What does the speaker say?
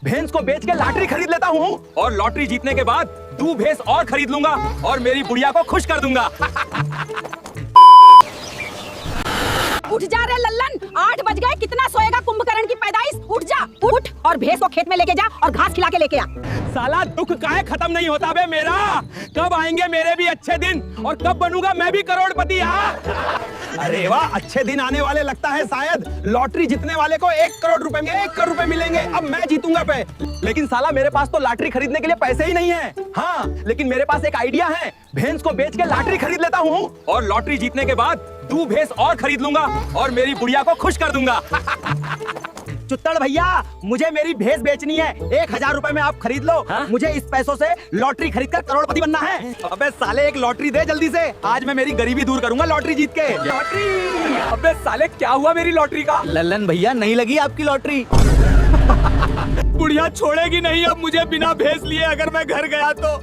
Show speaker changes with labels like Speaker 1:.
Speaker 1: भैंस को बेच के लॉटरी खरीद लेता हूँ और लॉटरी जीतने के बाद 2 भैंस और खरीद लूंगा और मेरी बुढ़िया को खुश कर दूंगा।
Speaker 2: उठ जा रे लल्लन, 8 बज गए। कितना सोएगा कुंभकर्ण की पैदाइश। उठ जा, उठ और भैंस को खेत में लेके जा और घास खिला के लेके आ।
Speaker 1: साला दुख काहे खत्म नहीं होता बे मेरा। कब आएंगे मेरे भी अच्छे दिन और कब बनूंगा मैं भी करोड़पति। अरे वाह, अच्छे दिन आने वाले लगता है। शायद लॉटरी जीतने वाले को 1 करोड़ रुपए मिलेंगे। अब मैं जीतूंगा पे। लेकिन साला मेरे पास तो लॉटरी खरीदने के लिए पैसे ही नहीं है। हाँ, लेकिन मेरे पास एक आइडिया है। भैंस को बेच के लॉटरी खरीद लेता हूँ और लॉटरी जीतने के बाद 2 भैंस और खरीद लूंगा और मेरी बुढ़िया को खुश कर दूंगा। चुत्तड़ भैया, मुझे मेरी भैंस बेचनी है। 1000 रुपए में आप खरीद लो। हाँ? मुझे इस पैसों से लॉटरी खरीदकर करोड़पति बनना है। अबे साले एक लॉटरी दे जल्दी से। आज मैं मेरी गरीबी दूर करूंगा लॉटरी जीत के। लॉटरी? अबे साले क्या हुआ मेरी लॉटरी का?
Speaker 3: लल्लन भैया, नहीं लगी आपकी लॉटरी।
Speaker 1: बुढ़िया छोड़ेगी नहीं अब मुझे बिना भैंस लिए अगर मैं घर गया तो।